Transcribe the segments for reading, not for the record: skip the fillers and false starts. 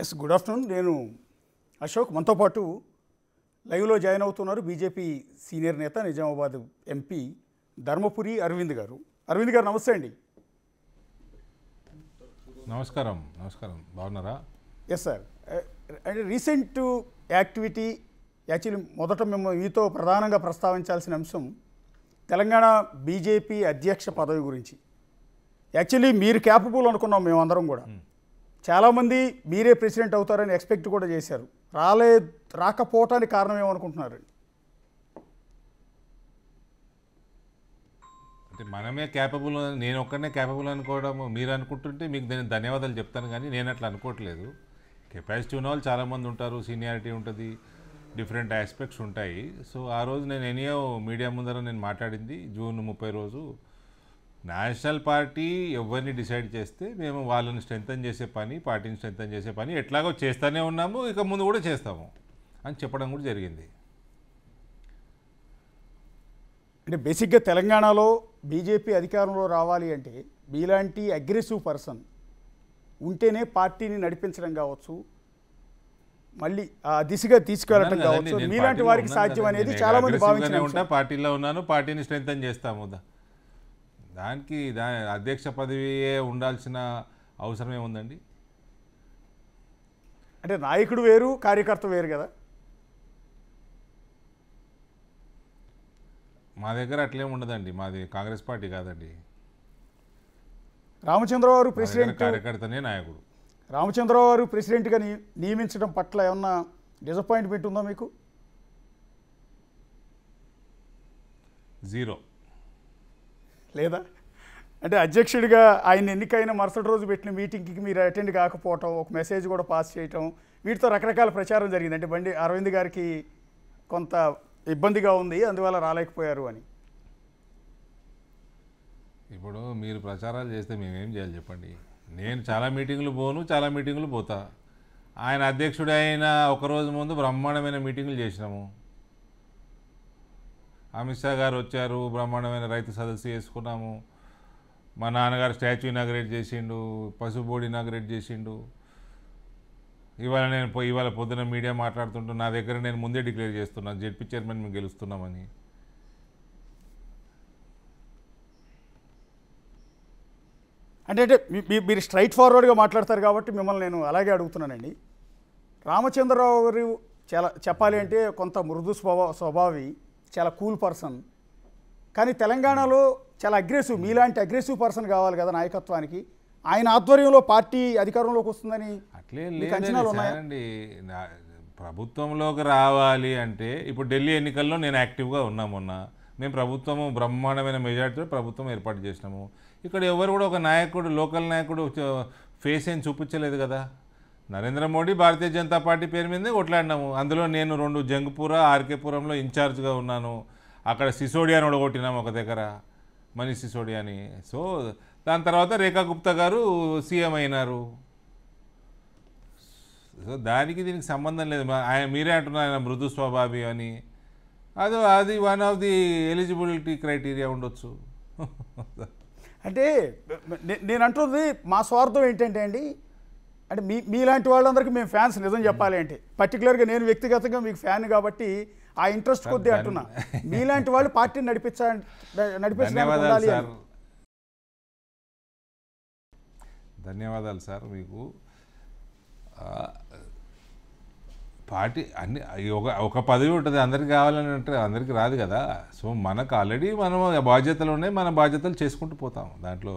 Yes good afternoon. నేను అశోక్. మనతో పాటు లైవ్లో జాయిన్ అవుతున్నారు బీజేపీ సీనియర్ నేత నిజామాబాద్ ఎంపీ ధర్మపురి అరవింద్ గారు. అరవింద్ గారు నమస్తే అండి. నమస్కారం. నమస్కారం, బాగున్నారా? Yes sir. అంటే రీసెంట్ యాక్టివిటీ యాక్చువల్లీ మొదట మేము మీతో ప్రధానంగా ప్రస్తావించాల్సిన అంశం తెలంగాణ బీజేపీ అధ్యక్ష పదవి గురించి. యాక్చువల్లీ మీరు క్యాపబుల్ అనుకున్నాం మేమందరం కూడా. చాలామంది మీరే ప్రెసిడెంట్ అవుతారని ఎక్స్పెక్ట్ కూడా చేశారు. రాకపోవటానికి కారణం ఏమనుకుంటున్నారు? అంటే మనమే క్యాపబుల్, నేను ఒక్కనే క్యాపబుల్ అనుకోవడం మీరు అనుకుంటుంటే మీకు నేను ధన్యవాదాలు చెప్తాను, కానీ నేను అట్లా అనుకోవట్లేదు. కెపాసిటీ ఉన్న వాళ్ళు చాలామంది ఉంటారు, సీనియారిటీ ఉంటుంది, డిఫరెంట్ ఆస్పెక్ట్స్ ఉంటాయి. సో ఆ రోజు నేను ఎనియో మీడియా ముందర నేను మాట్లాడింది జూన్ 30 రోజు, నేషనల్ పార్టీ ఎవరిని డిసైడ్ చేస్తే మేము వాళ్ళని స్ట్రెంథన్ చేసే పని, పార్టీని స్ట్రెంథన్ చేసే పని ఎట్లాగో చేస్తూనే ఉన్నాము, ఇక ముందు కూడా చేస్తాము అని చెప్పడం కూడా జరిగింది. అంటే బేసిక్గా తెలంగాణలో బీజేపీ అధికారంలో రావాలి అంటే మీలాంటి అగ్రెసివ్ పర్సన్ ఉంటేనే పార్టీని నడిపించడం కావచ్చు, మళ్ళీ ఆ దిశగా తీసుకెళ్ళడం కావచ్చు, మీలాంటి వారికి సాధ్యం అనేది చాలా మంది భావించిన. పార్టీలో ఉన్నాను, పార్టీని స్ట్రెంథన్ చేస్తాము, దానికి అధ్యక్ష పదవియే ఉండాల్సిన అవసరం ఏముందండి? అంటే నాయకుడు వేరు, కార్యకర్త వేరు కదా. మా దగ్గర అట్లేం ఉండదండి, మాది కాంగ్రెస్ పార్టీ కాదండి. రామచంద్రరావు గారు ప్రెసిడెంట్, కార్యకర్తనే నాయకుడు. రామచంద్రరావు గారు ప్రెసిడెంట్గా నియమించడం పట్ల ఏమన్నా డిసప్పాయింట్మెంట్ ఉందా మీకు? జీరో. లేదా అంటే అధ్యక్షుడిగా ఆయన ఎన్నికైన మరుసటి రోజు పెట్టిన మీటింగ్కి మీరు అటెండ్ కాకపోవటం, ఒక మెసేజ్ కూడా పాస్ చేయటం, వీటితో రకరకాల ప్రచారం జరిగింది. అంటే బండి అరవింద్ గారికి కొంత ఇబ్బందిగా ఉంది, అందువల్ల రాలేకపోయారు అని. ఇప్పుడు మీరు ప్రచారాలు చేస్తే మేమేం చేయాలి చెప్పండి? నేను చాలా మీటింగులు పోను, చాలా మీటింగులు పోతా. ఆయన అధ్యక్షుడు అయిన ఒకరోజు ముందు బ్రహ్మాండమైన మీటింగులు చేసినాము. అమిత్ షా గారు వచ్చారు, బ్రహ్మాండమైన రైతు సదస్సు చేసుకున్నాము. మా నాన్నగారు స్టాచ్యూ ఇనాగ్రేట్ చేసిండు, పసుపు బోర్డు ఇనాగ్రేట్ చేసిండు. ఇవాళ పొద్దున మీడియా మాట్లాడుతుంటూ నా దగ్గర నేను ముందే డిక్లేర్ చేస్తున్నాను జెడ్పీ చైర్మన్ మేము గెలుస్తున్నామని. అంటే మీరు స్ట్రైట్ ఫార్వర్డ్గా మాట్లాడతారు కాబట్టి మిమ్మల్ని నేను అలాగే అడుగుతున్నానండి. రామచంద్రరావు గారు చాలా చెప్పాలి అంటే కొంత మృదు స్వభావి, చాలా కూల్ పర్సన్, కానీ తెలంగాణలో చాలా అగ్రెసివ్, మీలాంటి అగ్రెసివ్ పర్సన్ కావాలి కదా నాయకత్వానికి. ఆయన ఆధ్వర్యంలో పార్టీ అధికారంలోకి వస్తుందని అట్లే లేదండి. ప్రభుత్వంలోకి రావాలి అంటే ఇప్పుడు ఢిల్లీ ఎన్నికల్లో నేను యాక్టివ్గా ఉన్నా. మొన్న మేము ప్రభుత్వము బ్రహ్మాండమైన మెజార్టీతో ప్రభుత్వం ఏర్పాటు చేసినాము. ఇక్కడ ఎవరు కూడా ఒక నాయకుడు, లోకల్ నాయకుడు ఫేస్ ఏం చూపించలేదు కదా. నరేంద్ర మోడీ భారతీయ జనతా పార్టీ పేరు మీదే కొట్లాడినాము. అందులో నేను 2 జంగ్పూర, ఆర్కేపురంలో ఇన్ఛార్జ్గా ఉన్నాను. అక్కడ సిసోడియాని ఒడగొట్టినాము ఒక దగ్గర, మనీష్ సిసోడియాని. సో దాని తర్వాత రేఖా గుప్తా గారు సీఎం అయినారు. సో దానికి దీనికి సంబంధం లేదు. మీరే అంటున్నారు ఆయన మృదు స్వభావి అని. అది one of the eligibility criteria ఉండొచ్చు. అంటే నేను అంటుంది మా స్వార్థం ఏంటంటే అండి, అంటే మీలాంటి వాళ్ళందరికీ మేము ఫ్యాన్స్. నిజం చెప్పాలి అంటే పర్టికులర్గా నేను వ్యక్తిగతంగా మీకు ఫ్యాన్ కాబట్టి ఆ ఇంట్రెస్ట్ కొద్దీ అంటున్నా. మీలాంటి వాళ్ళు పార్టీని నడిపించాలి. ధన్యవాదాలు సార్ మీకు. పార్టీ అన్ని ఒక పదవి ఉంటుంది, అందరికి కావాలని అంటే అందరికీ రాదు కదా. సో మనకు ఆల్రెడీ మనం బాధ్యతలు ఉన్నాయి, మన బాధ్యతలు చేసుకుంటూ పోతాం దాంట్లో.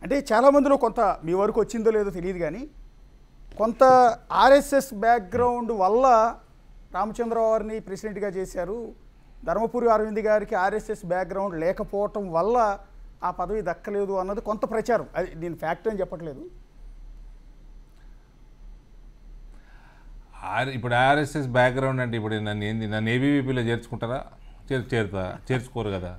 అంటే చాలామందిలో కొంత మీ వరకు వచ్చిందో లేదో తెలియదు, కానీ కొంత ఆర్ఎస్ఎస్ బ్యాక్గ్రౌండ్ వల్ల రామచంద్రరావు గారిని ప్రెసిడెంట్గా చేశారు. ధర్మపురి అరవింద్ గారికి ఆర్ఎస్ఎస్ బ్యాక్గ్రౌండ్ లేకపోవటం వల్ల ఆ పదవి దక్కలేదు అన్నది కొంత ప్రచారం. అది నేను ఫ్యాక్ట్ అని చెప్పట్లేదు. ఇప్పుడు ఆర్ఎస్ఎస్ బ్యాక్గ్రౌండ్ అంటే ఇప్పుడు నన్ను ఏబీవీపీలో చేర్చుకుంటారా? చేర్చుకోరు కదా.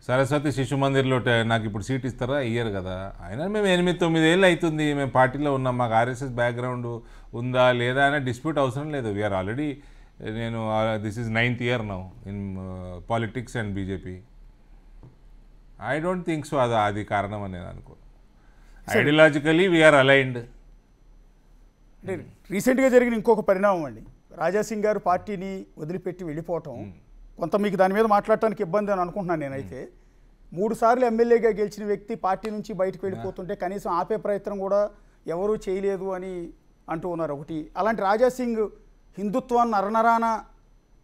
సరస్వతి శిశు మందిర్లో నాకు ఇప్పుడు సీట్ ఇస్తారా? ఇయ్యరు కదా. అయినా మేము 8-9 ఏళ్ళు అవుతుంది మేము పార్టీలో ఉన్నాం. మాకు ఆర్ఎస్ఎస్ బ్యాక్గ్రౌండ్ ఉందా లేదా అనే డిస్ప్యూట్ అవసరం లేదు. We're already, this is 9th year now in politics and BJP. I don't think so అది కారణం అని నేను అనుకో. Ideologically we're aligned. అంటే రీసెంట్గా జరిగిన ఇంకొక పరిణామం అండి, రాజాసింగ్ గారు పార్టీని వదిలిపెట్టి వెళ్ళిపోవటం. కొంత మీకు దాని మీద మాట్లాడటానికి ఇబ్బంది అని అనుకుంటున్నాను నేనైతే. 3 సార్లు ఎమ్మెల్యేగా గెలిచిన వ్యక్తి పార్టీ నుంచి బయటకు వెళ్ళిపోతుంటే కనీసం ఆపే ప్రయత్నం కూడా ఎవరూ చేయలేదు అని అంటూ ఉన్నారు. ఒకటి అలాంటి రాజాసింగ్ హిందుత్వాన్ని నరనరాన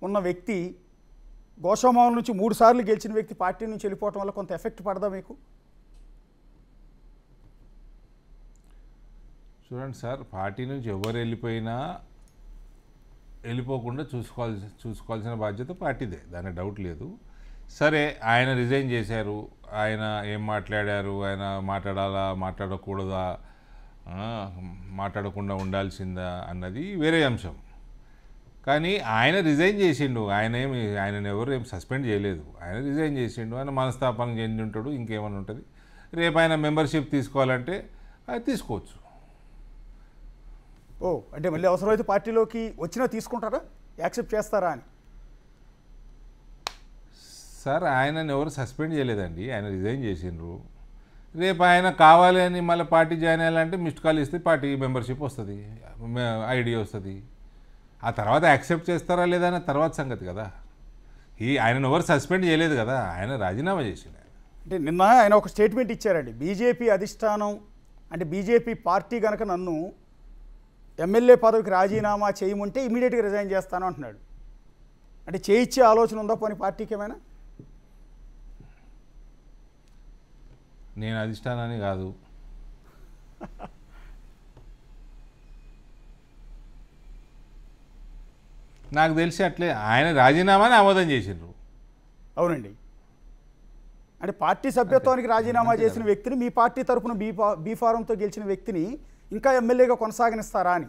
ఉన్న వ్యక్తి, గోషామాల నుంచి 3 సార్లు గెలిచిన వ్యక్తి పార్టీ నుంచి వెళ్ళిపోవటం వల్ల కొంత ఎఫెక్ట్ పడదా మీకు? చూడండి సార్, పార్టీ నుంచి ఎవరు వెళ్ళిపోయినా వెళ్ళిపోకుండా చూసుకోవాల్సిన బాధ్యత పార్టీదే, దాని డౌట్ లేదు. సరే, ఆయన రిజైన్ చేశారు, ఆయన ఏం మాట్లాడారు, ఆయన మాట్లాడాలా మాట్లాడకూడదా, మాట్లాడకుండా ఉండాల్సిందా అన్నది వేరే అంశం. కానీ ఆయన రిజైన్ చేసిండు, ఆయనను ఎవరు ఏం సస్పెండ్ చేయలేదు. ఆయన రిజైన్ చేసిండు, ఆయన మనస్తాపానికి చెంది ఉంటాడు, ఇంకేమైనా ఉంటుంది. రేపు ఆయన మెంబర్షిప్ తీసుకోవాలంటే అది తీసుకోవచ్చు. ఓ, అంటే మళ్ళీ అవసరమైతే పార్టీలోకి వచ్చినా తీసుకుంటారా, యాక్సెప్ట్ చేస్తారా అని? సార్, ఆయనను ఎవరు సస్పెండ్ చేయలేదండి, ఆయన రిజైన్ చేసిండ్రు. రేపు ఆయన కావాలి అని మళ్ళీ పార్టీ జాయిన్ అయ్యాలంటే మిస్డ్ కాల్ ఇస్తే పార్టీ మెంబర్షిప్ వస్తుంది, ఐడి వస్తుంది. ఆ తర్వాత యాక్సెప్ట్ చేస్తారా లేదా అనే తర్వాత సంగతి కదా. ఆయనను ఎవరు సస్పెండ్ చేయలేదు కదా, ఆయన రాజీనామా చేసిండు. అంటే నిన్న ఆయన ఒక స్టేట్మెంట్ ఇచ్చారండి, బీజేపీ అధిష్టానం అంటే బీజేపీ పార్టీ కనుక నన్ను ఎమ్మెల్యే పదవికి రాజీనామా చేయమంటే ఇమీడియట్గా రిజైన్ చేస్తాను అంటున్నాడు. అంటే చేయించే ఆలోచన ఉందా పోనీ పార్టీకి ఏమైనా? నేను అధిష్టానాన్ని కాదు. నాకు తెలిసి అట్లే ఆయన రాజీనామాని ఆమోదం చేసిండ్రు. అవునండి, అంటే పార్టీ సభ్యత్వానికి రాజీనామా చేసిన వ్యక్తిని, మీ పార్టీ తరఫున బీ ఫారంతో గెలిచిన వ్యక్తిని ఇంకా ఎమ్మెల్యేగా కొనసాగనిస్తారా అని.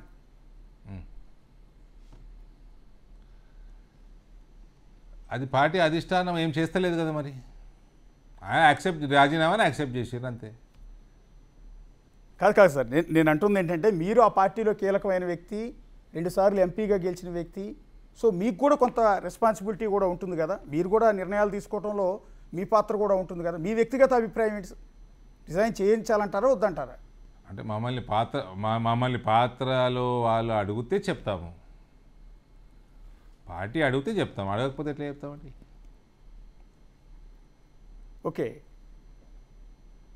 అది పార్టీ అధిష్టానం ఏం చేస్తలేదు కదా, మరి ఆయన రాజీనామాని యాక్సెప్ట్ చేసారు అంతే. కాదు సార్, నేను అంటుంది ఏంటంటే మీరు ఆ పార్టీలో కీలకమైన వ్యక్తి, 2 సార్లు ఎంపీగా గెలిచిన వ్యక్తి, సో మీకు కూడా కొంత రెస్పాన్సిబిలిటీ కూడా ఉంటుంది కదా, మీరు కూడా నిర్ణయాలు తీసుకోవడంలో మీ పాత్ర కూడా ఉంటుంది కదా. మీ వ్యక్తిగత అభిప్రాయం ఏంటి? రిజైన్ చేయించాలంటారా వద్దంటారా? అంటే మమ్మల్ని పాత్రలో వాళ్ళు అడిగితే చెప్తాము, పార్టీ అడిగితే చెప్తాం, అడగకపోతే ఎట్లా చెప్తామండి. ఓకే,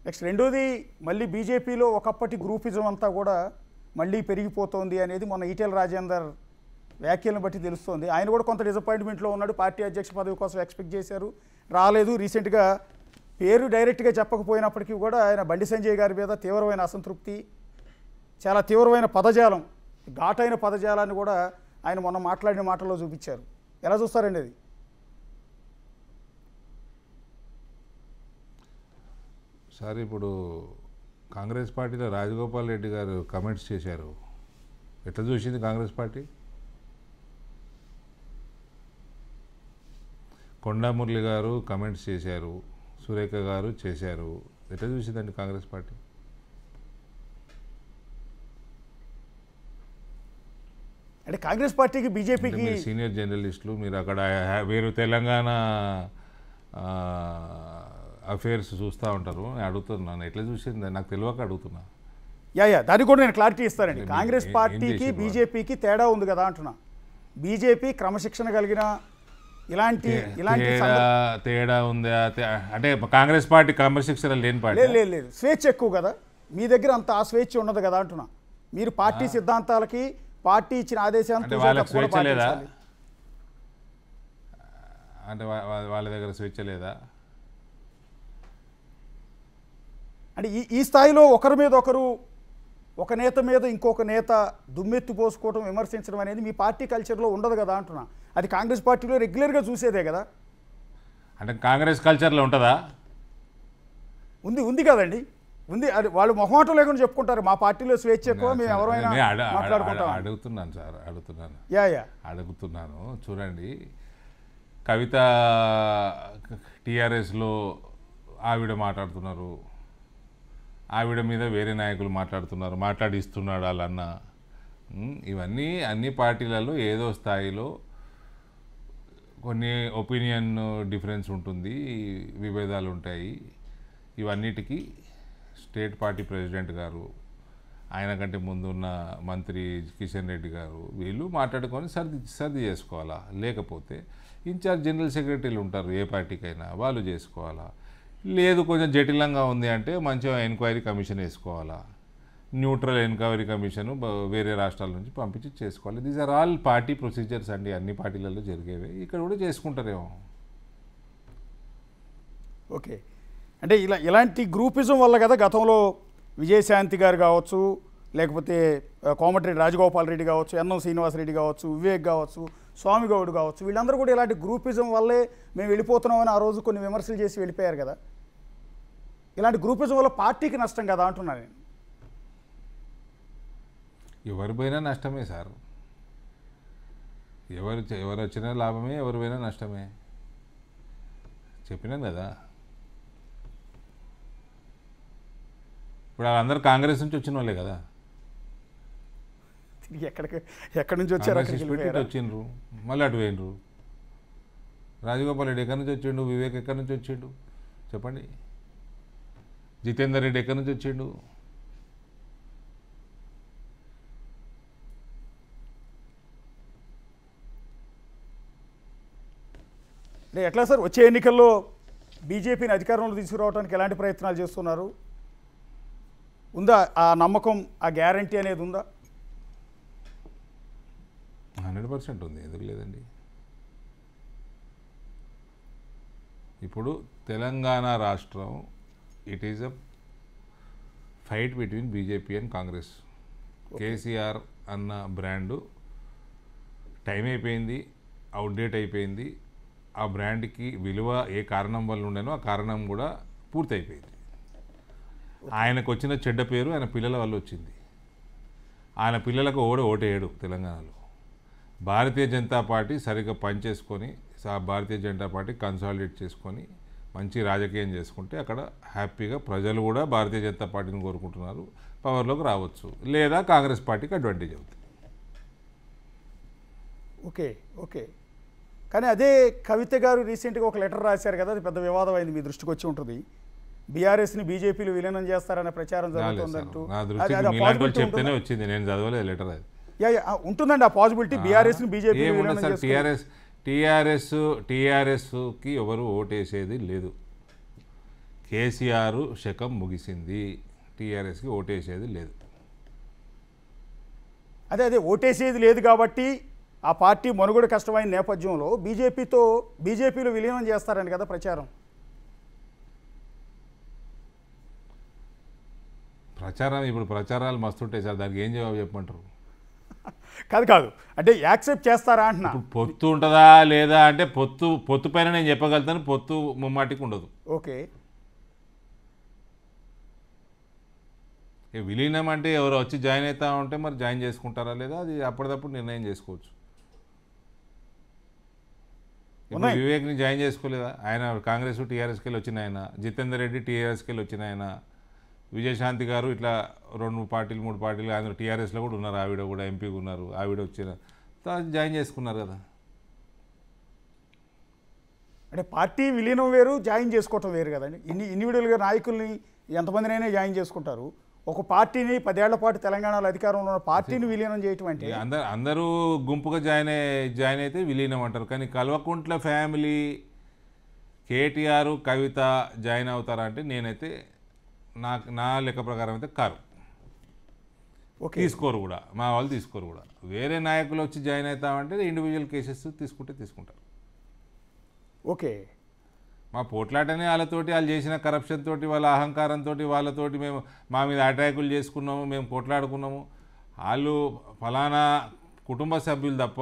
నెక్స్ట్ రెండోది, మళ్ళీ బీజేపీలో ఒకప్పటి గ్రూపిజం అంతా కూడా మళ్ళీ పెరిగిపోతోంది అనేది మొన్న ఈటెల రాజేందర్ వ్యాఖ్యలను బట్టి తెలుస్తోంది. ఆయన కూడా కొంత డిసప్పాయింట్మెంట్లో ఉన్నాడు, పార్టీ అధ్యక్ష పదవి కోసం ఎక్స్పెక్ట్ చేశారు, రాలేదు. రీసెంట్గా పేరు డైరెక్ట్గా చెప్పకపోయినప్పటికీ కూడా ఆయన బండి సంజయ్ గారి మీద తీవ్రమైన అసంతృప్తి, చాలా తీవ్రమైన పదజాలం, ఘాటైన పదజాలాన్ని కూడా ఆయన మొన్న మాట్లాడిన మాటల్లో చూపించారు. ఎలా చూస్తారండి అది? సార్, ఇప్పుడు కాంగ్రెస్ పార్టీలో రాజగోపాల్ రెడ్డి గారు కమెంట్స్ చేశారు, ఎట్లా చూసింది కాంగ్రెస్ పార్టీ? కొండా మురళి గారు కమెంట్స్ చేశారు, సురేఖ గారు చేశారు, ఎట్లా చూసిందండి కాంగ్రెస్ పార్టీ? అంటే కాంగ్రెస్ పార్టీకి బీజేపీకి సీనియర్ జర్నలిస్టులు, మీరు అక్కడ వేరు తెలంగాణ అఫేర్స్ చూస్తూ ఉంటారు, నేను అడుగుతున్నాను ఎట్లా చూసింది, నాకు తెలియక అడుగుతున్నా. దానికి కూడా నేను క్లారిటీ ఇస్తానండి. కాంగ్రెస్ పార్టీకి బీజేపీకి తేడా ఉంది కదా అంటున్నా. బీజేపీ క్రమశిక్షణ కలిగిన ఇలాంటి తేడా ఉందా అంటే కాంగ్రెస్ పార్టీ క్రమశిక్షణ లేని పార్టీ? లేదు, స్వేచ్ఛ ఎక్కువ కదా, మీ దగ్గర అంత ఆ స్వేచ్ఛ ఉండదు కదా అంటున్నా. మీరు పార్టీ సిద్ధాంతాలకి, పార్టీ ఇచ్చిన ఆదేశాలను స్వేచ్ఛ లేదా? అంటే వాళ్ళ దగ్గర స్వేచ్ఛ లేదా? అంటే ఈ స్థాయిలో ఒకరి మీద ఒకరు, ఒక నేత మీద ఇంకొక నేత దుమ్మెత్తి పోసుకోవడం, విమర్శించడం అనేది మీ పార్టీ కల్చర్లో ఉండదు కదా అంటున్నా. అది కాంగ్రెస్ పార్టీలో రెగ్యులర్గా చూసేదే కదా. అంటే కాంగ్రెస్ కల్చర్లో ఉంటుందా? ఉంది కదండి, ఉంది. అది వాళ్ళు మొహమాటం లేకుండా చెప్పుకుంటారు, మా పార్టీలో స్వేచ్ఛ ఎక్కువ, మేము ఎవరైనా మాట్లాడుకుంటాం. అడుగుతున్నాను సార్, అడుగుతున్నాను. అడుగుతున్నాను. చూడండి, కవిత టీఆర్ఎస్లో ఆవిడ మాట్లాడుతున్నారు, ఆవిడ మీద వేరే నాయకులు మాట్లాడిస్తున్నాడు వాళ్ళన్న. ఇవన్నీ అన్ని పార్టీలలో ఏదో స్థాయిలో కొన్ని ఒపీనియన్ డిఫరెన్స్ ఉంటుంది, విభేదాలు ఉంటాయి. ఇవన్నిటికీ స్టేట్ పార్టీ ప్రెసిడెంట్ గారు ఆయన కంటే ముందున్న మంత్రి కిషన్ రెడ్డి గారు వీళ్ళు మాట్లాడుకొని సర్ది చేసుకోవాలా, లేకపోతే ఇన్ఛార్జ్ జనరల్ సెక్రటరీలు ఉంటారు ఏ పార్టీకైనా, వాళ్ళు చేసుకోవాలా. లేదు కొంచెం జటిలంగా ఉంది అంటే మంచిగా ఎంక్వైరీ కమిషన్ వేసుకోవాలా, న్యూట్రల్ ఎంక్వైరీ కమిషన్ వేరే రాష్ట్రాల నుంచి పంపించి చేసుకోవాలి. These are all party procedures అండి, అన్ని పార్టీలలో జరిగేవి, ఇక్కడ కూడా చేసుకుంటారేమో. ఓకే, అంటే ఇలాంటి గ్రూపిజం వల్ల కదా గతంలో విజయశాంతి గారు కావచ్చు, లేకపోతే కోమటిరెడ్డి రాజగోపాల్ రెడ్డి కావచ్చు, ఎన్ఎం శ్రీనివాసరెడ్డి కావచ్చు, వివేక్ కావచ్చు, స్వామి గౌడ్ కావచ్చు, వీళ్ళందరూ కూడా ఇలాంటి గ్రూపిజం వల్లే మేము వెళ్ళిపోతున్నామని ఆ రోజు కొన్ని విమర్శలు చేసి వెళ్ళిపోయారు కదా. ఇలాంటి గ్రూపిజం వల్ల పార్టీకి నష్టం కదా అంటున్నాను నేను. ఎవరి పోయినా నష్టమే సార్, ఎవరు వచ్చినా లాభమే, ఎవరు పోయినా నష్టమే, చెప్పినాను కదా. ఇప్పుడు వాళ్ళందరూ కాంగ్రెస్ నుంచి వచ్చిన వాళ్ళే కదా, ఎక్కడి నుంచి వచ్చారు, వచ్చిండ్రు, మళ్ళీ అటు పోయినరు. రాజగోపాల్ రెడ్డి ఎక్కడి నుంచి వచ్చిండు, వివేక్ ఎక్కడి నుంచి వచ్చిండు చెప్పండి, జితేందర్ రెడ్డి ఎక్కడి నుంచి వచ్చిండు. ఎట్లా సార్ వచ్చే ఎన్నికల్లో బీజేపీని అధికారంలో తీసుకురావడానికి ఎలాంటి ప్రయత్నాలు చేస్తున్నారు? ఉందా ఆ నమ్మకం, ఆ గ్యారంటీ అనేది ఉందా? 100% ఉంది, ఎందుకు లేదండి. ఇప్పుడు తెలంగాణ రాష్ట్రం it is a fight between BJP and Congress. KCR అన్న బ్రాండు టైం అయిపోయింది, అవుట్డేట్ అయిపోయింది. ఆ బ్రాండ్కి విలువ ఏ కారణం వల్ల ఉండేనో ఆ కారణం కూడా పూర్తయిపోయింది. ఆయనకు వచ్చిన చెడ్డ పేరు ఆయన పిల్లల వల్ల వచ్చింది. ఆయన పిల్లలకు ఓటేయడు తెలంగాణలో. భారతీయ జనతా పార్టీ సరిగ్గా పనిచేసుకొని భారతీయ జనతా పార్టీ కన్సాలిడేట్ చేసుకొని మంచి రాజకీయం చేసుకుంటే అక్కడ హ్యాపీగా ప్రజలు కూడా భారతీయ జనతా పార్టీని కోరుకుంటున్నారు, పవర్లోకి రావచ్చు, లేదా కాంగ్రెస్ పార్టీకి అడ్వాంటేజ్ అవుతుంది. ఓకే ఓకే, కానీ అదే కవిత గారు రీసెంట్గా ఒక లెటర్ రాశారు కదా, అది పెద్ద వివాదం అయింది, మీ దృష్టికి వచ్చి ఉంటుంది. బీఆర్ఎస్ని బీజేపీలో విలీనం చేస్తారనే ప్రచారం జరుగుతుందంటూ. చెప్తేనే వచ్చింది, నేను చదవలేదు లెటర్. అది ఉంటుందండి ఆ పాసిబిలిటీ, బీఆర్ఎస్ని బీజేపీ. టీఆర్ఎస్కి ఎవరు ఓటేసేది లేదు. కేసీఆర్ శకం ముగిసింది, టీఆర్ఎస్కి ఓటేసేది లేదు. అదే ఓటేసేది లేదు కాబట్టి ఆ పార్టీ మనుగడ కష్టమైన నేపథ్యంలో బీజేపీలో విలీనం చేస్తారని కదా ప్రచారం. ఇప్పుడు ప్రచారాలు మస్తుంటాయి సార్, దానికి ఏం జవాబు చెప్పమంటారు? కాదు, అంటే యాక్సెప్ట్ చేస్తారా అంటున్నా. పొత్తు ఉంటుందా లేదా అంటే పొత్తు పైన నేను చెప్పగలుగుతాను, పొత్తు ముమ్మాటికి ఉండదు. ఓకే, విలీనం అంటే ఎవరు వచ్చి జాయిన్ అవుతా ఉంటే మరి జాయిన్ చేసుకుంటారా లేదా అది అప్పటిదప్పుడు నిర్ణయం చేసుకోవచ్చు. వివేక్ని జాయిన్ చేసుకోలేదా, ఆయన కాంగ్రెస్ టీఆర్ఎస్కి వెళ్ళి వచ్చిన ఆయన, జితేందర్ రెడ్డి టీఆర్ఎస్కి వెళ్ళి వచ్చిన ఆయన, విజయశాంతి గారు ఇట్లా 2 పార్టీలు 3 పార్టీలు ఆయన టీఆర్ఎస్లో కూడా ఉన్నారు, ఆవిడ కూడా ఎంపీగా ఉన్నారు, ఆవిడ వచ్చిన జాయిన్ చేసుకున్నారు కదా. అంటే పార్టీ విలీనం వేరు, జాయిన్ చేసుకోవటం వేరు కదండి. ఇండివిజువల్గా నాయకుల్ని ఎంతమందినైనా జాయిన్ చేసుకుంటారు. ఒక పార్టీని 10 ఏళ్ల పాటు తెలంగాణలో అధికారంలో ఉన్న పార్టీని విలీనం చేయటం అంటే అందరూ గుంపుగా జాయిన్ అయితే విలీనం అంటారు. కానీ కల్వకుంట్ల ఫ్యామిలీ కేటీఆర్ కవిత జాయిన్ అవుతారా అంటే నేనైతే నా లెక్క ప్రకారం అయితే కారు. తీసుకోరు కూడా, మా వాళ్ళు తీసుకోరు కూడా. వేరే నాయకులు వచ్చి జాయిన్ అవుతామంటే ఇండివిజువల్ కేసెస్ తీసుకుంటారు. ఓకే, మా పోట్లాటనే వాళ్ళతోటి, వాళ్ళు చేసిన కరప్షన్ తోటి, వాళ్ళ అహంకారంతో, వాళ్ళతోటి మేము మా మీద అటాకులు చేసుకున్నాము, మేము పోట్లాడుకున్నాము. వాళ్ళు ఫలానా కుటుంబ సభ్యులు తప్ప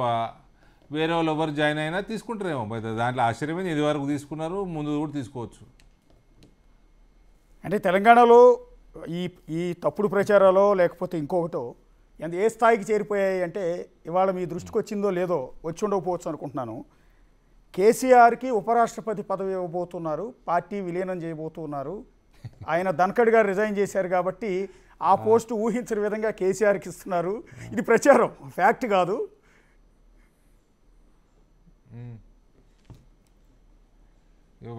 వేరే వాళ్ళు ఎవరు జాయిన్ అయినా తీసుకుంటారేమో. దాంట్లో ఆశ్చర్యమైంది, ఇది వరకు తీసుకున్నారు, ముందు కూడా తీసుకోవచ్చు. అంటే తెలంగాణలో ఈ తప్పుడు ప్రచారాలో లేకపోతే ఇంకొకటో ఏ స్థాయికి చేరిపోయాయి అంటే, ఇవాళ మీ దృష్టికి వచ్చిందో లేదో, వచ్చి ఉండకపోవచ్చు అనుకుంటున్నాను. కేసీఆర్కి ఉపరాష్ట్రపతి పదవి ఇవ్వబోతున్నారు, పార్టీ విలీనం చేయబోతున్నారు. ఆయన ధన్ఖడ్ గారు రిజైన్ చేశారు కాబట్టి ఆ పోస్టు ఊహించిన విధంగా కేసీఆర్కి ఇస్తున్నారు. ఇది ప్రచారం, ఫ్యాక్ట్ కాదు.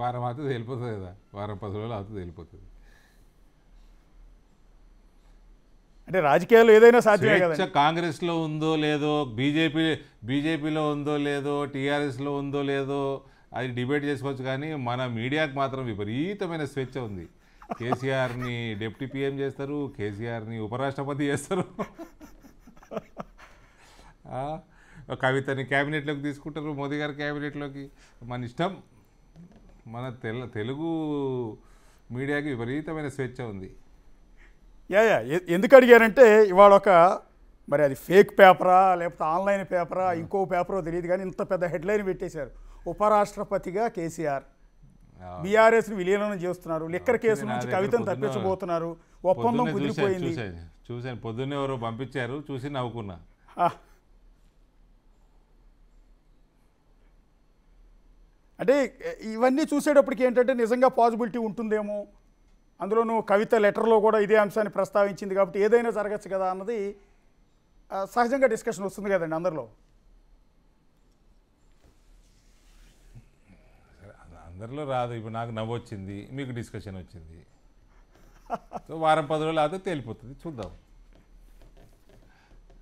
వారం అవుతుంది వెళ్ళిపోతుంది కదా, వారం 10 రోజులు అవుతుంది వెళ్ళిపోతుంది. అంటే రాజకీయాల్లో ఏదైనా సాధ్యమే స్వేచ్ఛ కదండి. కాంగ్రెస్లో ఉందో లేదో, బీజేపీలో ఉందో లేదో, టీఆర్ఎస్లో ఉందో లేదో అది డిబేట్ చేసుకోవచ్చు, కానీ మన మీడియాకు మాత్రం విపరీతమైన స్వేచ్ఛ ఉంది. కేసీఆర్ని డిప్యూటీ పీఎం చేస్తారు, కేసీఆర్ని ఉపరాష్ట్రపతి చేస్తారు, కవితని క్యాబినెట్లోకి తీసుకుంటారు, మోదీ గారి క్యాబినెట్లోకి. మన ఇష్టం. మన తెలుగు మీడియాకి విపరీతమైన స్వేచ్ఛ ఉంది. యా ఎందుకు అడిగారంటే ఇవాళ మరి అది ఫేక్ పేపరా లేకపోతే ఆన్లైన్ పేపరా ఇంకో పేపరో తెలియదు, కానీ ఇంత పెద్ద హెడ్లైన్ పెట్టేశారు. ఉపరాష్ట్రపతిగా కేసీఆర్, బీఆర్ఎస్ని విలీనం చేస్తున్నారు, లిక్కర్ కేసు నుంచి కవితను తప్పించబోతున్నారు, ఒప్పందం కుదిరిపోయింది. చూశాను పొద్దున్నే ఎవరో పంపించారు, చూసి నవ్వుకున్నా. అంటే ఇవన్నీ చూసేటప్పటికి ఏంటంటే నిజంగా పాసిబిలిటీ ఉంటుందేమో, అందులోనూ కవిత లెటర్లో కూడా ఇదే అంశాన్ని ప్రస్తావించింది కాబట్టి ఏదైనా జరగచ్చు కదా అన్నది సహజంగా డిస్కషన్ వస్తుంది కదండి అందరిలో. అందరిలో రాదు. ఇప్పుడు నాకు నవ్వు వచ్చింది, మీకు డిస్కషన్ వచ్చింది. సో వారం 10 రోజులు అదే తేలిపోతుంది, చూద్దాం.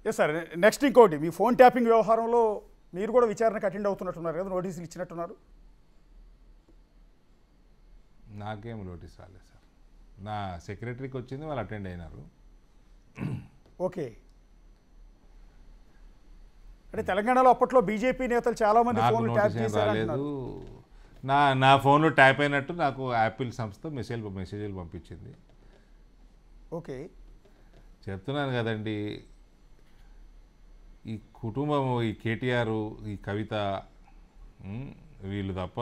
Yes sir. నెక్స్ట్ ఇంకోటి, మీ ఫోన్ ట్యాపింగ్ వ్యవహారంలో మీరు కూడా విచారణకు అటెండ్ అవుతున్నట్టున్నారు కదా, నోటీసులు ఇచ్చినట్టున్నారు. నాకేం నోటీస్ రాలేదు సార్. నా సెక్రటరీకి వచ్చింది, వాళ్ళు అటెండ్ అయినారు. ఓకే. అంటే తెలంగాణలో అప్పట్లో బీజేపీ నేతలు చాలామంది ఫోన్లు ట్యాప్ చేశారు. నా ఫోన్లో ట్యాప్ అయినట్టు నాకు యాపిల్ సంస్థ మెసేజ్లు పంపించింది. ఓకే. చెప్తున్నాను కదండి, ఈ కుటుంబం, ఈ కేటీఆర్, ఈ కవిత, వీళ్ళు తప్ప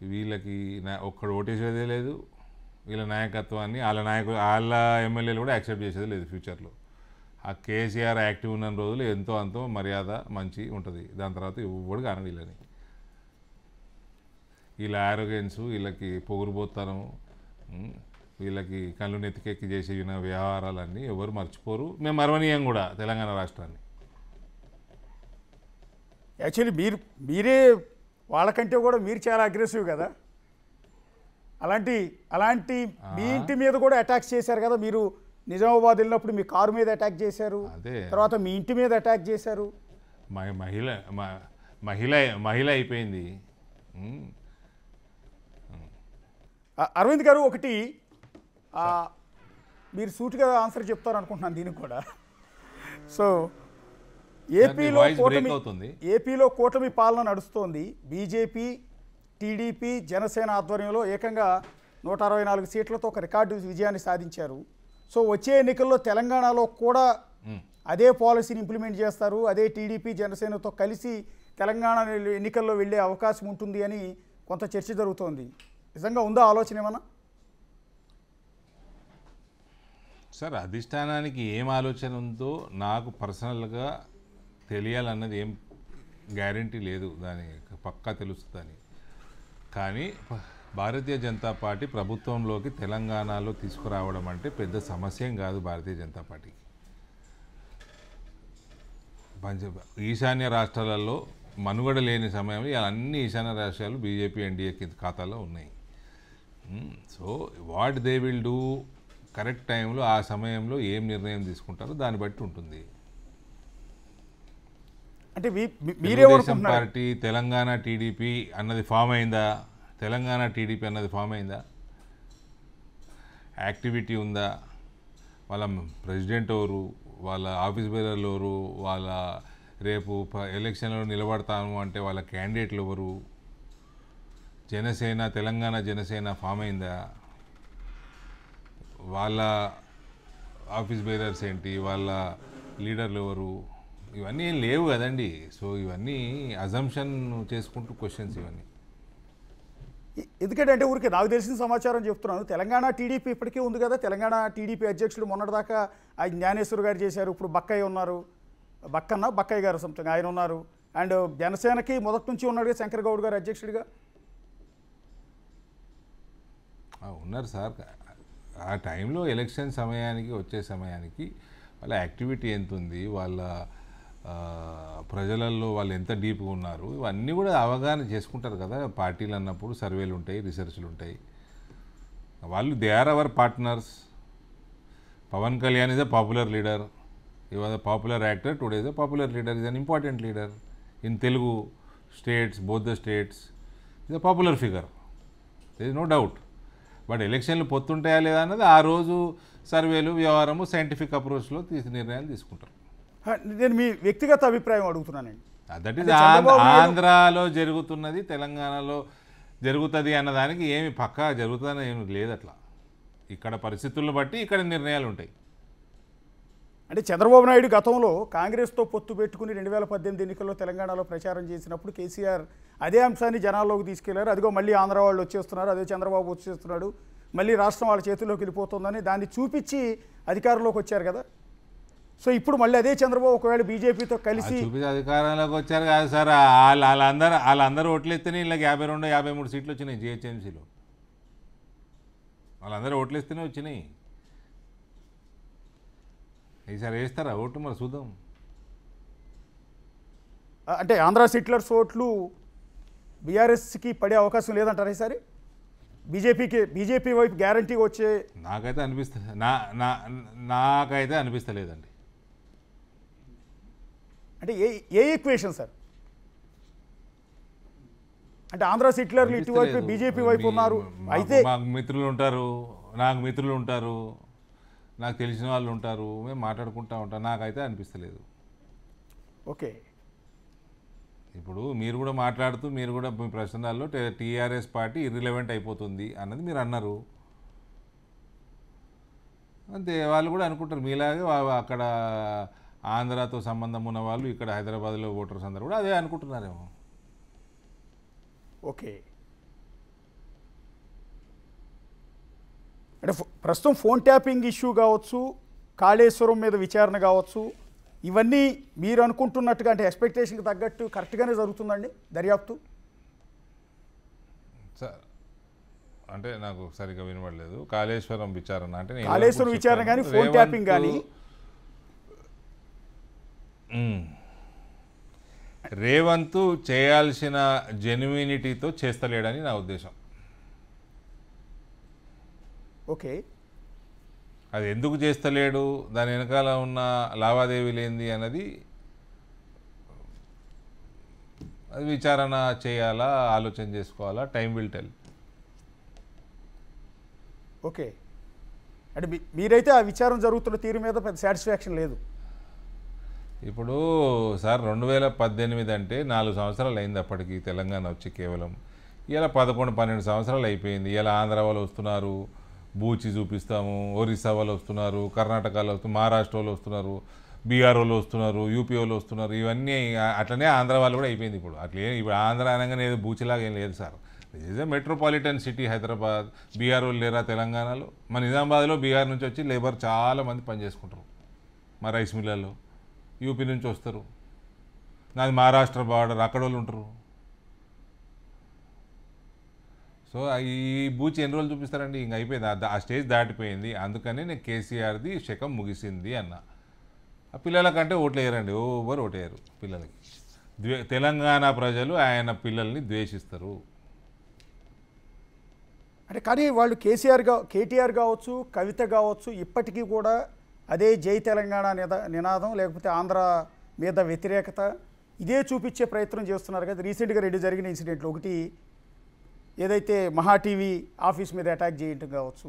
వీళ్ళకి ఒక్కడు ఓటేసేదే లేదు. వీళ్ళ నాయకత్వాన్ని వాళ్ళ ఎమ్మెల్యేలు కూడా యాక్సెప్ట్ చేసేది లేదు ఫ్యూచర్లో. ఆ కేసీఆర్ యాక్టివ్ ఉన్న రోజులు ఎంతో అంతో మర్యాద మంచి ఉంటుంది, దాని తర్వాత ఎవడు కాను వీళ్ళని. వీళ్ళ ఆరోగెన్సు, వీళ్ళకి పొగురుబోత్తనము, వీళ్ళకి కళ్ళు నెత్తికెక్కి చేసిన వ్యవహారాలన్నీ ఎవరు మర్చిపోరు. మేము మరవనీయం కూడా తెలంగాణ రాష్ట్రాన్ని. యాక్చువల్లీ మీరే వాళ్ళకంటే కూడా మీరు చాలా అగ్రెసివ్ కదా. అలాంటి మీ ఇంటి మీద కూడా అటాక్స్ చేశారు కదా. మీరు నిజామాబాద్ వెళ్ళినప్పుడు మీ కారు మీద అటాక్ చేశారు, తర్వాత మీ ఇంటి మీద అటాక్ చేశారు. మహిళ అయిపోయింది. అరవింద్ గారు, ఒకటి మీరు సూటిగా ఆన్సర్ చెప్తారు అనుకుంటున్నాను దీనికి కూడా. సో ఏపీలో కూటమి పాలన నడుస్తోంది. బీజేపీ, టీడీపీ, జనసేన ఆధ్వర్యంలో ఏకంగా 164 సీట్లతో ఒక రికార్డు విజయాన్ని సాధించారు. సో వచ్చే ఎన్నికల్లో తెలంగాణలో కూడా అదే పాలసీని ఇంప్లిమెంట్ చేస్తారు, అదే టీడీపీ జనసేనతో కలిసి తెలంగాణ ఎన్నికల్లో వెళ్ళే అవకాశం ఉంటుంది అని కొంత చర్చ జరుగుతోంది. నిజంగా ఉందా ఆలోచన ఏమన్నా? సార్, అధిష్టానానికి ఏం ఆలోచన ఉందో నాకు పర్సనల్గా తెలియాలన్నది ఏం గ్యారంటీ లేదు, దాని పక్కా తెలుస్తుందని. కానీ భారతీయ జనతా పార్టీ ప్రభుత్వంలోకి తెలంగాణలో తీసుకురావడం అంటే పెద్ద సమస్య ఏం కాదు భారతీయ జనతా పార్టీకి. ఈశాన్య రాష్ట్రాలలో మనుగడ లేని సమయంలో అన్ని ఈశాన్య రాష్ట్రాలు బీజేపీ ఎన్డీఏ ఖాతాలో ఉన్నాయి. So what they will do, correct టైంలో ఆ సమయంలో ఏం నిర్ణయం తీసుకుంటారో దాన్ని బట్టి ఉంటుంది. అంటే తెలుగుదేశం పార్టీ తెలంగాణ టీడీపీ అన్నది ఫామ్ అయిందా? తెలంగాణ టీడీపీ అన్నది ఫామ్ అయిందా? యాక్టివిటీ ఉందా? వాళ్ళ ప్రెసిడెంట్ ఎవరు, వాళ్ళ ఆఫీస్ బేరర్లు ఎవరు, వాళ్ళ రేపు ఎలక్షన్లో నిలబడతాము అంటే వాళ్ళ క్యాండిడేట్లు ఎవరు, జనసేన తెలంగాణ జనసేన ఫామ్ అయిందా, వాళ్ళ ఆఫీస్ బేరర్స్ ఏంటి, వాళ్ళ లీడర్లు ఎవరు, ఇవన్నీ ఏం లేవు కదండి. సో ఇవన్నీ అజంప్షన్ చేసుకుంటూ క్వశ్చన్స్ ఇవన్నీ. ఎందుకంటే ఊరికి నాకు తెలిసిన సమాచారం చెప్తున్నాను. తెలంగాణ టీడీపీ ఇప్పటికే ఉంది కదా. తెలంగాణ టీడీపీ అధ్యక్షుడు మొన్నటిదాకా ఆయన జ్ఞానేశ్వర్ గారు చేశారు, ఇప్పుడు బక్కయ్య ఉన్నారు, బక్కయ్య గారు సంథింగ్ ఆయన ఉన్నారు. అండ్ జనసేనకి మొదటి నుంచి ఉన్నాడు శంకర్ గౌడ్ గారు అధ్యక్షుడిగా ఉన్నారు సార్. ఆ టైంలో ఎలక్షన్ సమయానికి వచ్చే సమయానికి వాళ్ళ యాక్టివిటీ ఎంత ఉంది, వాళ్ళ ప్రజలలో వాళ్ళు ఎంత డీప్గా ఉన్నారు, ఇవన్నీ కూడా అవగాహన చేసుకుంటారు కదా. పార్టీలు అన్నప్పుడు సర్వేలు ఉంటాయి, రీసెర్చ్లు ఉంటాయి. వాళ్ళు they are our partners. Pawan Kalyan is a popular leader. He was a popular actor. Today is a popular leader. He is an important leader in Telugu states, both the states. He is a popular figure. There is no doubt. But ఎలక్షన్లు పొత్తుంటాయా లేదా అన్నది ఆ రోజు సర్వేలు వ్యవహారము scientific అప్రోచ్లో నిర్ణయాలు తీసుకుంటారు. నేను మీ వ్యక్తిగత అభిప్రాయం అడుగుతున్నానండి. దట్ ఈస్ ఆంధ్రాలో జరుగుతున్నది తెలంగాణలో జరుగుతుంది అన్నదానికి ఏమి పక్కా జరుగుతుందని ఏమి లేదు. అట్లా ఇక్కడ పరిస్థితులను బట్టి ఇక్కడ నిర్ణయాలు ఉంటాయి. అంటే చంద్రబాబు నాయుడు గతంలో కాంగ్రెస్తో పొత్తు పెట్టుకుని 2018 ఎన్నికల్లో తెలంగాణలో ప్రచారం చేసినప్పుడు కేసీఆర్ అదే అంశాన్ని జనాల్లోకి తీసుకెళ్లారు. అదిగో మళ్ళీ ఆంధ్ర వాళ్ళు వచ్చేస్తున్నారు, అదే చంద్రబాబు వచ్చేస్తున్నాడు, మళ్ళీ రాష్ట్రం వాళ్ళ చేతుల్లోకి వెళ్ళిపోతుందని దాన్ని చూపించి అధికారంలోకి వచ్చారు కదా. సో ఇప్పుడు మళ్ళీ అదే చంద్రబాబు ఒకవేళ బీజేపీతో కలిసి చూపించి అధికారంలోకి వచ్చారు కాదు సార్. వాళ్ళందరూ ఓట్లేస్తేనే ఇలా 52, 53 సీట్లు వచ్చినాయి జిహెచ్ఎంసీలో. వాళ్ళందరూ ఓట్లేస్తేనే వచ్చినాయి. ఈసారి వేస్తారా ఓటు? మరి చూద్దాం. అంటే ఆంధ్ర సిట్లర్స్ ఓట్లు బీఆర్ఎస్కి పడే అవకాశం లేదంటారా ఈసారి? బీజేపీ వైపు గ్యారంటీ వచ్చే నాకైతే అనిపిస్తలేదండి. అంటే ఏ ఈక్వేషన్ సార్? అంటే ఆంధ్ర సిట్లర్లు ఇటువైపు బీజేపీ వైపు ఉన్నారు. అయితే నాకు మిత్రులు ఉంటారు, నాకు తెలిసిన వాళ్ళు ఉంటారు, మేము మాట్లాడుకుంటూ ఉంటాం. నాకైతే అనిపిస్తలేదు. ఓకే, ఇప్పుడు మీరు కూడా మాట్లాడుతూ మీరు కూడా మీ ప్రశ్నల్లో టీఆర్ఎస్ పార్టీ ఇర్రిలవెంట్ అయిపోతుంది అన్నది మీరు అన్నారు. అంతే, వాళ్ళు కూడా అనుకుంటారు మీలాగే. అక్కడ ఆంధ్రాతో సంబంధం ఉన్న వాళ్ళు ఇక్కడ హైదరాబాద్లో ఓటర్స్ అందరూ కూడా అదే అనుకుంటున్నారేమో. ఓకే, అంటే ప్రస్తుతం ఫోన్ ట్యాపింగ్ ఇష్యూ కావచ్చు, కాళేశ్వరం మీద విచారణ కావచ్చు, ఇవన్నీ మీరు అనుకుంటున్నట్టుగా అంటే ఎక్స్పెక్టేషన్కి తగ్గట్టు కరెక్ట్గానే జరుగుతుందండి దర్యాప్తు? సార్ అంటే నాకు సరిగ్గా వినబడలేదు. కాళేశ్వరం విచారణ అంటే కాళేశ్వరం విచారణ కానీ ఫోన్ ట్యాపింగ్ కానీ రేవంత్ చేయాల్సిన జెన్యూనిటీతో చేస్తలేడని నా ఉద్దేశం. ఓకే, అది ఎందుకు చేస్తలేడు, దాని వెనకాల ఉన్న లావాదేవీలు ఏంది అన్నది అది విచారణ చేయాలా, ఆలోచన చేసుకోవాలా. Time will tell. ఓకే, అంటే మీరైతే ఆ విచారణ జరుగుతున్న తీరు మీద పెద్ద సాటిస్ఫాక్షన్ లేదు. ఇప్పుడు సార్ 2018 అంటే 4 సంవత్సరాలు అయింది అప్పటికి తెలంగాణ వచ్చి. కేవలం ఇలా 11, 12 సంవత్సరాలు అయిపోయింది. ఇలా ఆంధ్ర వాళ్ళు వస్తున్నారు, బూచి చూపిస్తాము, ఒరిస్సా వాళ్ళు వస్తున్నారు, కర్ణాటకలో వస్తున్నారు, మహారాష్ట్ర వాళ్ళు వస్తున్నారు, బీహార్ వాళ్ళు వస్తున్నారు, యూపీ వాళ్ళు వస్తున్నారు. ఇవన్నీ అట్లనే ఆంధ్ర వాళ్ళు కూడా అయిపోయింది. ఇప్పుడు ఆంధ్ర అనగానే ఏదో బూచిలాగా ఏం లేదు sir. This is a metropolitan city Hyderabad. Bihar వాళ్ళు లేరా తెలంగాణలో? మన నిజామాబాద్లో బీహార్ నుంచి వచ్చి లేబర్ చాలామంది పనిచేసుకుంటారు మా రైస్ మిల్లల్లో. యూపీ నుంచి వస్తారు, నాది మహారాష్ట్ర బార్డర్, అక్కడ వాళ్ళు ఉంటారు. సో ఈ బూచి ఎన్ని రోజులు చూపిస్తారండి? ఇంక అయిపోయింది, ఆ స్టేజ్ దాటిపోయింది. అందుకని నేను కేసీఆర్ది శకం ముగిసింది అన్న. ఆ పిల్లలకంటే ఓట్లు వేయరండి, ఓవర్ ఓటు వేయరు పిల్లలకి. తెలంగాణ ప్రజలు ఆయన పిల్లల్ని ద్వేషిస్తారు. అంటే కానీ వాళ్ళు కేటీఆర్ కావచ్చు, కవిత కావచ్చు, ఇప్పటికీ కూడా అదే జై తెలంగాణ నినాదం, లేకపోతే ఆంధ్ర మీద వ్యతిరేకత ఇదే చూపించే ప్రయత్నం చేస్తున్నారు కదా. రీసెంట్గా 2 జరిగిన ఇన్సిడెంట్లు, ఒకటి ఏదైతే మహా టీవీ ఆఫీస్ మీద అటాక్ చేయటం కావచ్చు,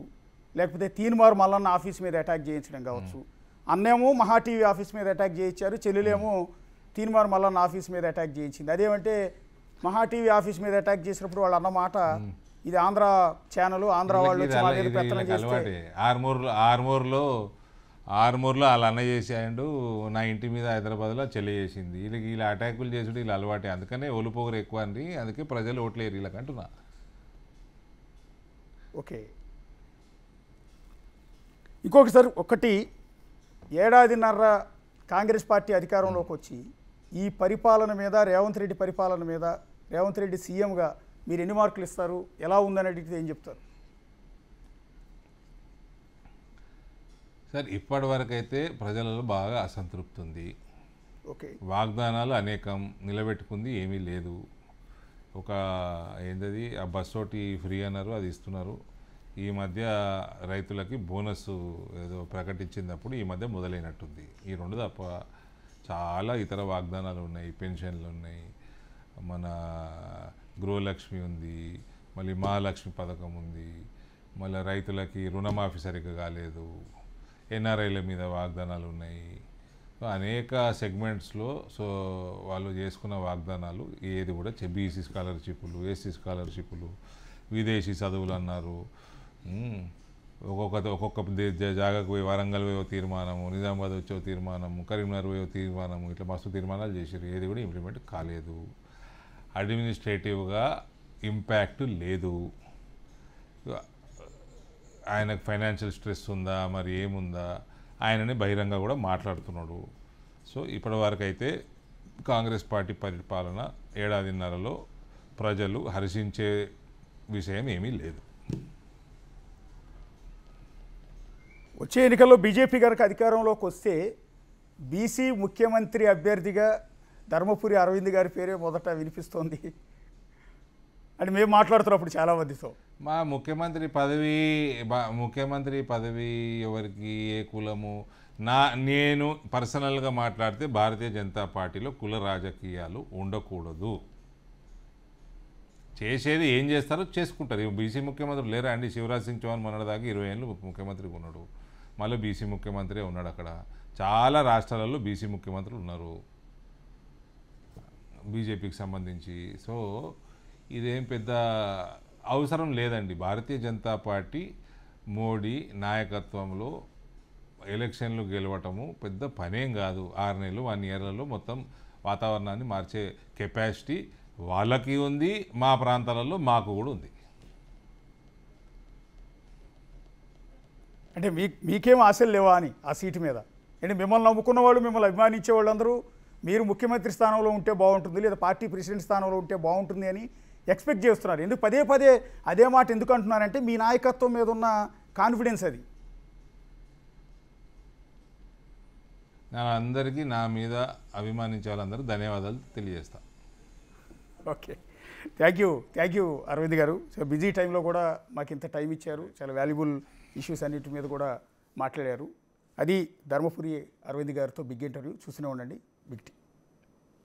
లేకపోతే తీన్మార్ మల్లన్న ఆఫీస్ మీద అటాక్ చేయించడం కావచ్చు. అన్నేమో మహా టీవీ ఆఫీస్ మీద అటాక్ చేయించారు, చెల్లెలేమో తీన్మార్ మల్లన్న ఆఫీస్ మీద అటాక్ చేయించింది. అదేమంటే మహా టీవీ ఆఫీస్ మీద అటాక్ చేసినప్పుడు వాళ్ళు అన్నమాట, ఇది ఆంధ్ర ఛానల్, ఆంధ్ర వాళ్ళు పెత్తనం చేస్తే ఆర్మూర్లో వాళ్ళ అన్న చేసాడు, నా ఇంటి మీద హైదరాబాద్లో చెల్లి చేసింది. వీళ్ళ అటాకులు చేసుడు వీళ్ళు అలవాటే. అందుకనే ఒలుపోగరు ఎక్కువ అండి, అందుకే ప్రజలు ఓట్లేరు వీళ్ళకి అంటున్నా. ఓకే, ఇంకొకసారి 1 ఏడాదిన్నర కాంగ్రెస్ పార్టీ అధికారంలోకి వచ్చి ఈ పరిపాలన మీద, రేవంత్ రెడ్డి పరిపాలన మీద, రేవంత్ రెడ్డి సీఎంగా మీరు ఎన్ని మార్కులు ఇస్తారు? ఎలా ఉందని అడిగితే ఏం చెప్తారు? సార్ ఇప్పటివరకు అయితే ప్రజలలో బాగా అసంతృప్తి ఉంది. ఓకే, వాగ్దానాలు అనేకం, నిలబెట్టుకుంది ఏమీ లేదు. ఏంటది ఆ బస్ ఒకటి ఫ్రీ అన్నారు, అది ఇస్తున్నారు. ఈ మధ్య రైతులకి బోనస్ ఏదో ప్రకటించినప్పుడు ఈ మధ్య మొదలైనట్టుంది. ఈ రెండు తప్ప చాలా ఇతర వాగ్దానాలు ఉన్నాయి. పెన్షన్లు ఉన్నాయి, మన గృహలక్ష్మి ఉంది, మళ్ళీ మహాలక్ష్మి పథకం ఉంది, మళ్ళీ రైతులకి రుణమాఫీ సరిగ్గా కాలేదు, ఎన్ఆర్ఐల మీద వాగ్దానాలు ఉన్నాయి. అనేక సెగ్మెంట్స్లో వాళ్ళు చేసుకున్న వాగ్దానాలు ఏది కూడా బీసీ స్కాలర్షిప్లు, ఎస్సీ స్కాలర్షిప్లు, విదేశీ చదువులు అన్నారు. ఒక్కొక్క జాగాకు పోయి వరంగల్ పోయో తీర్మానము, నిజామాబాద్ వచ్చే తీర్మానము, కరీంనగర్ పోయో తీర్మానము, ఇట్లా మస్తు తీర్మానాలు చేశారు. ఏది కూడా ఇంప్లిమెంట్ కాలేదు. అడ్మినిస్ట్రేటివ్గా ఇంపాక్ట్ లేదు. ఆయనకు ఫైనాన్షియల్ స్ట్రెస్ ఉందా, మరి ఏముందా, ఆయనని బహిరంగ కూడా మాట్లాడుతున్నాడు. సో ఇప్పటి వరకు అయితే కాంగ్రెస్ పార్టీ పరిపాలన ఏడాదిన్నరలో ప్రజలు హర్షించే విషయం ఏమీ లేదు. వచ్చే ఎన్నికల్లో బీజేపీ గారికి అధికారంలోకి వస్తే బీసీ ముఖ్యమంత్రి అభ్యర్థిగా ధర్మపురి అరవింద్ గారి పేరే మొదట వినిపిస్తోంది అని మేము మాట్లాడుతున్నప్పుడు చాలామందితో. మా ముఖ్యమంత్రి పదవి ఎవరికి, ఏ కులము, నేను పర్సనల్గా మాట్లాడితే భారతీయ జనతా పార్టీలో కుల రాజకీయాలు ఉండకూడదు. చేసేది ఏం చేస్తారో చేసుకుంటారు. బీసీ ముఖ్యమంత్రి లేరా అండి? శివరాజ్ సింగ్ చౌహాన్ మొన్నటిదాకా 20 ఏళ్ళు ముఖ్యమంత్రిగా ఉన్నాడు. మళ్ళీ బీసీ ముఖ్యమంత్రి ఉన్నాడు. అక్కడ చాలా రాష్ట్రాలలో బీసీ ముఖ్యమంత్రులు ఉన్నారు బీజేపీకి సంబంధించి. సో ఇదేం పెద్ద అవసరం లేదండి. భారతీయ జనతా పార్టీ మోడీ నాయకత్వంలో ఎలక్షన్లు గెలవటము పెద్ద పనేం కాదు. 6 నెలలు 1 ఇయర్లలో మొత్తం వాతావరణాన్ని మార్చే కెపాసిటీ వాళ్ళకి ఉంది, మా ప్రాంతాలలో మాకు కూడా ఉంది. అంటే మీకేం ఆశలు లేవా అని ఆ సీటు మీద? అంటే మిమ్మల్ని నమ్ముకున్న వాళ్ళు, మిమ్మల్ని అభిమానించే వాళ్ళందరూ మీరు ముఖ్యమంత్రి స్థానంలో ఉంటే బాగుంటుంది, లేదా పార్టీ ప్రెసిడెంట్ స్థానంలో ఉంటే బాగుంటుంది అని ఎక్స్పెక్ట్ చేస్తున్నారు. ఎందుకు పదే పదే అదే మాట ఎందుకు అంటున్నారంటే మీ నాయకత్వం మీద ఉన్న కాన్ఫిడెన్స్ అది. అందరికీ నా మీద అభిమానించే వాళ్ళందరూ ధన్యవాదాలు తెలియజేస్తా. ఓకే, థ్యాంక్ యూ అరవింద్ గారు. సో బిజీ టైంలో కూడా మాకు ఇంత టైం ఇచ్చారు. చాలా వాల్యుబుల్ ఇష్యూస్ అన్నిటి మీద కూడా మాట్లాడారు. అది ధర్మపురి అరవింద్ గారితో బిగ్ ఇంటర్వ్యూ. చూస్తూనే ఉండండి బిగ్ టీ.